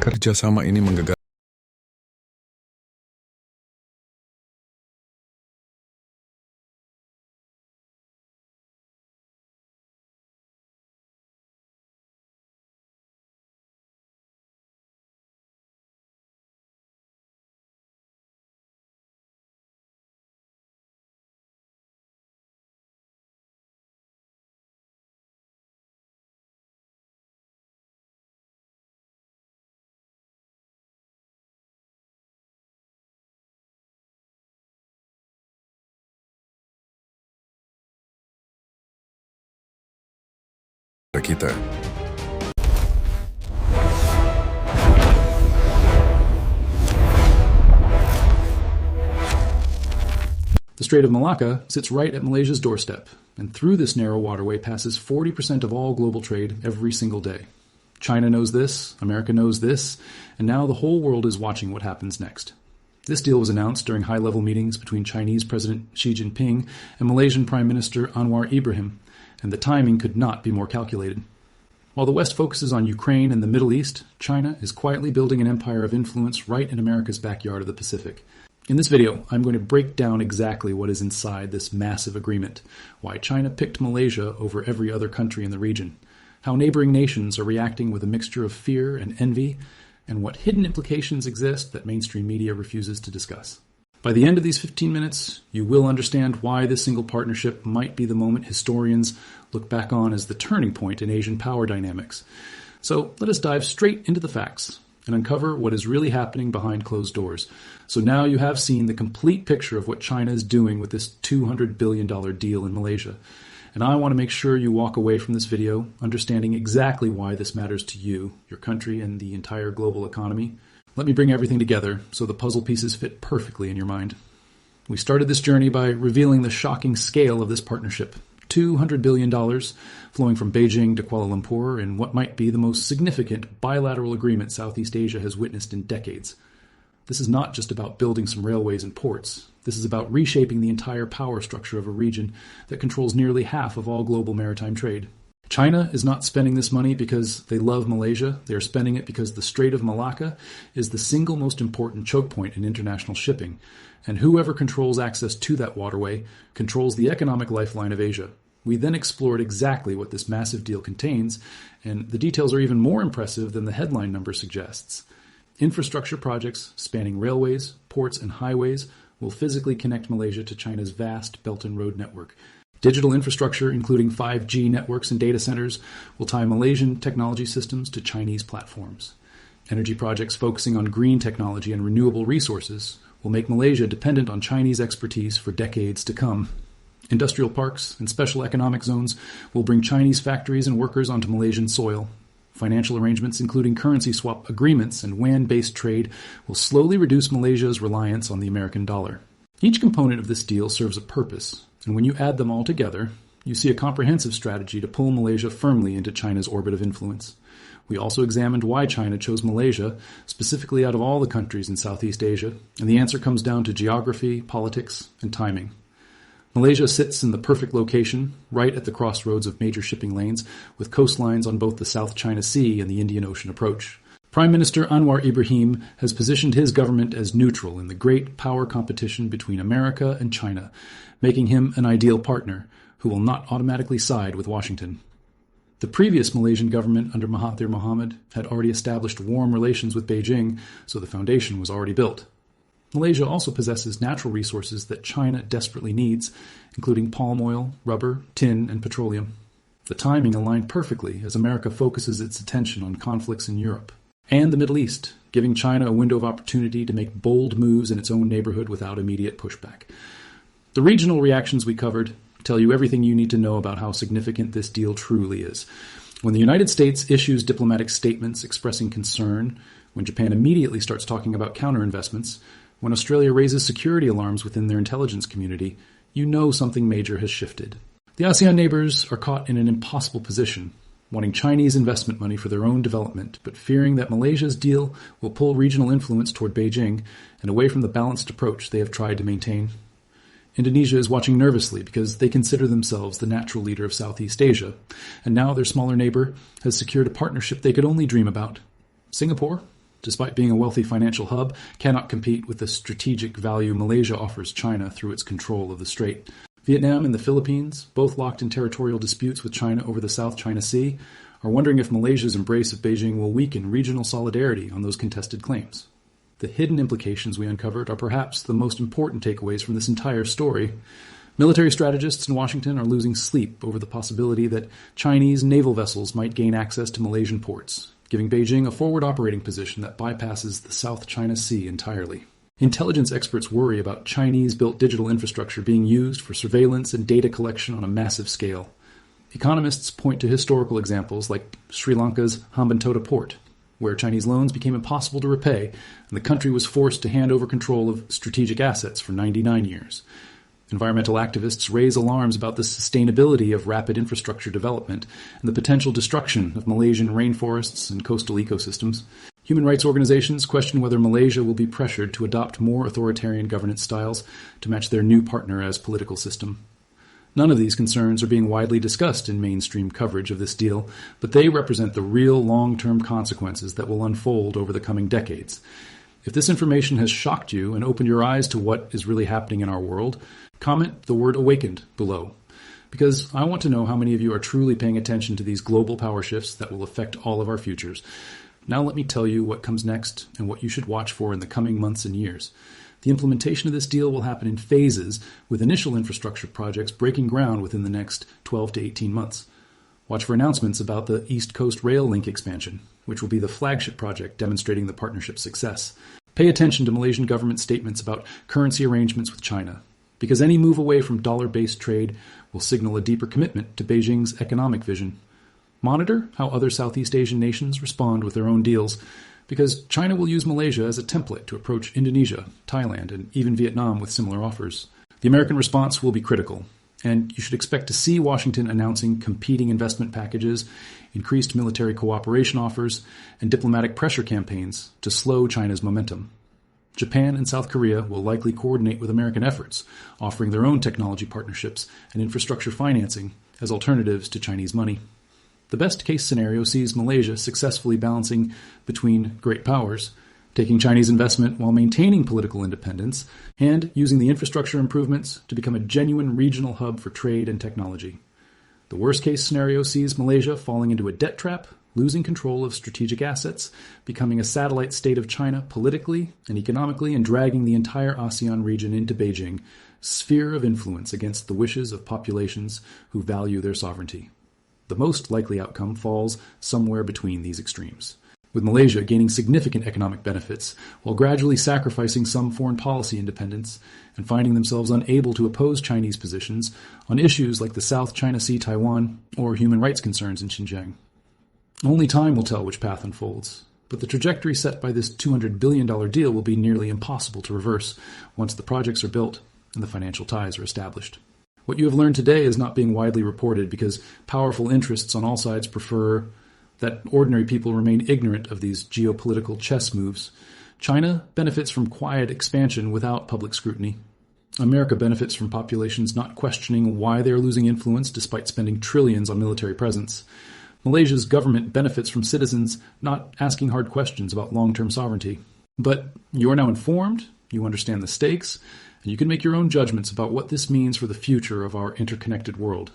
Kerjasama ini menggegarkan. Kita. The Strait of Malacca sits right at Malaysia's doorstep, and through this narrow waterway passes 40% of all global trade every single day. China knows this, America knows this, and now the whole world is watching what happens next. This deal was announced during high-level meetings between Chinese President Xi Jinping and Malaysian Prime Minister Anwar Ibrahim, and the timing could not be more calculated. While the West focuses on Ukraine and the Middle East, China is quietly building an empire of influence right in America's backyard of the Pacific. In this video, I'm going to break down exactly what is inside this massive agreement, why China picked Malaysia over every other country in the region, how neighboring nations are reacting with a mixture of fear and envy, and what hidden implications exist that mainstream media refuses to discuss. By the end of these 15 minutes, you will understand why this single partnership might be the moment historians look back on as the turning point in Asian power dynamics. So let us dive straight into the facts and uncover what is really happening behind closed doors. So now you have seen the complete picture of what China is doing with this $200 billion deal in Malaysia. And I want to make sure you walk away from this video understanding exactly why this matters to you, your country, and the entire global economy. Let me bring everything together so the puzzle pieces fit perfectly in your mind. We started this journey by revealing the shocking scale of this partnership. $200 billion flowing from Beijing to Kuala Lumpur in what might be the most significant bilateral agreement Southeast Asia has witnessed in decades. This is not just about building some railways and ports. This is about reshaping the entire power structure of a region that controls nearly half of all global maritime trade. China is not spending this money because they love Malaysia. They are spending it because the Strait of Malacca is the single most important choke point in international shipping, and whoever controls access to that waterway controls the economic lifeline of Asia. We then explored exactly what this massive deal contains, and the details are even more impressive than the headline number suggests. Infrastructure projects spanning railways, ports, and highways will physically connect Malaysia to China's vast Belt and Road network. Digital infrastructure, including 5G networks and data centers, will tie Malaysian technology systems to Chinese platforms. Energy projects focusing on green technology and renewable resources will make Malaysia dependent on Chinese expertise for decades to come. Industrial parks and special economic zones will bring Chinese factories and workers onto Malaysian soil. Financial arrangements, including currency swap agreements and WAN-based trade, will slowly reduce Malaysia's reliance on the American dollar. Each component of this deal serves a purpose, and when you add them all together, you see a comprehensive strategy to pull Malaysia firmly into China's orbit of influence. We also examined why China chose Malaysia, specifically out of all the countries in Southeast Asia, and the answer comes down to geography, politics, and timing. Malaysia sits in the perfect location, right at the crossroads of major shipping lanes, with coastlines on both the South China Sea and the Indian Ocean approach. Prime Minister Anwar Ibrahim has positioned his government as neutral in the great power competition between America and China, making him an ideal partner who will not automatically side with Washington. The previous Malaysian government under Mahathir Mohamad had already established warm relations with Beijing, so the foundation was already built. Malaysia also possesses natural resources that China desperately needs, including palm oil, rubber, tin, and petroleum. The timing aligned perfectly as America focuses its attention on conflicts in Europe and the Middle East, giving China a window of opportunity to make bold moves in its own neighborhood without immediate pushback. The regional reactions we covered tell you everything you need to know about how significant this deal truly is. When the United States issues diplomatic statements expressing concern, when Japan immediately starts talking about counterinvestments, when Australia raises security alarms within their intelligence community, you know something major has shifted. The ASEAN neighbors are caught in an impossible position, wanting Chinese investment money for their own development, but fearing that Malaysia's deal will pull regional influence toward Beijing and away from the balanced approach they have tried to maintain. Indonesia is watching nervously because they consider themselves the natural leader of Southeast Asia, and now their smaller neighbor has secured a partnership they could only dream about. Singapore, despite being a wealthy financial hub, cannot compete with the strategic value Malaysia offers China through its control of the strait. Vietnam and the Philippines, both locked in territorial disputes with China over the South China Sea, are wondering if Malaysia's embrace of Beijing will weaken regional solidarity on those contested claims. The hidden implications we uncovered are perhaps the most important takeaways from this entire story. Military strategists in Washington are losing sleep over the possibility that Chinese naval vessels might gain access to Malaysian ports, giving Beijing a forward operating position that bypasses the South China Sea entirely. Intelligence experts worry about Chinese-built digital infrastructure being used for surveillance and data collection on a massive scale. Economists point to historical examples like Sri Lanka's Hambantota port, where Chinese loans became impossible to repay, and the country was forced to hand over control of strategic assets for 99 years. Environmental activists raise alarms about the sustainability of rapid infrastructure development and the potential destruction of Malaysian rainforests and coastal ecosystems. Human rights organizations question whether Malaysia will be pressured to adopt more authoritarian governance styles to match their new partner as political system. None of these concerns are being widely discussed in mainstream coverage of this deal, but they represent the real long-term consequences that will unfold over the coming decades. If this information has shocked you and opened your eyes to what is really happening in our world, comment the word awakened below, because I want to know how many of you are truly paying attention to these global power shifts that will affect all of our futures. Now let me tell you what comes next and what you should watch for in the coming months and years. The implementation of this deal will happen in phases, with initial infrastructure projects breaking ground within the next 12 to 18 months. Watch for announcements about the East Coast Rail Link expansion, which will be the flagship project demonstrating the partnership's success. Pay attention to Malaysian government statements about currency arrangements with China, because any move away from dollar-based trade will signal a deeper commitment to Beijing's economic vision. Monitor how other Southeast Asian nations respond with their own deals, because China will use Malaysia as a template to approach Indonesia, Thailand, and even Vietnam with similar offers. The American response will be critical, and you should expect to see Washington announcing competing investment packages, increased military cooperation offers, and diplomatic pressure campaigns to slow China's momentum. Japan and South Korea will likely coordinate with American efforts, offering their own technology partnerships and infrastructure financing as alternatives to Chinese money. The best-case scenario sees Malaysia successfully balancing between great powers, taking Chinese investment while maintaining political independence, and using the infrastructure improvements to become a genuine regional hub for trade and technology. The worst-case scenario sees Malaysia falling into a debt trap, losing control of strategic assets, becoming a satellite state of China politically and economically, and dragging the entire ASEAN region into Beijing, sphere of influence against the wishes of populations who value their sovereignty. The most likely outcome falls somewhere between these extremes, with Malaysia gaining significant economic benefits while gradually sacrificing some foreign policy independence and finding themselves unable to oppose Chinese positions on issues like the South China Sea, Taiwan, or human rights concerns in Xinjiang. Only time will tell which path unfolds, but the trajectory set by this $200 billion deal will be nearly impossible to reverse once the projects are built and the financial ties are established. What you have learned today is not being widely reported because powerful interests on all sides prefer that ordinary people remain ignorant of these geopolitical chess moves. China benefits from quiet expansion without public scrutiny. America benefits from populations not questioning why they are losing influence despite spending trillions on military presence. Malaysia's government benefits from citizens not asking hard questions about long-term sovereignty. But you are now informed, you understand the stakes, and you can make your own judgments about what this means for the future of our interconnected world.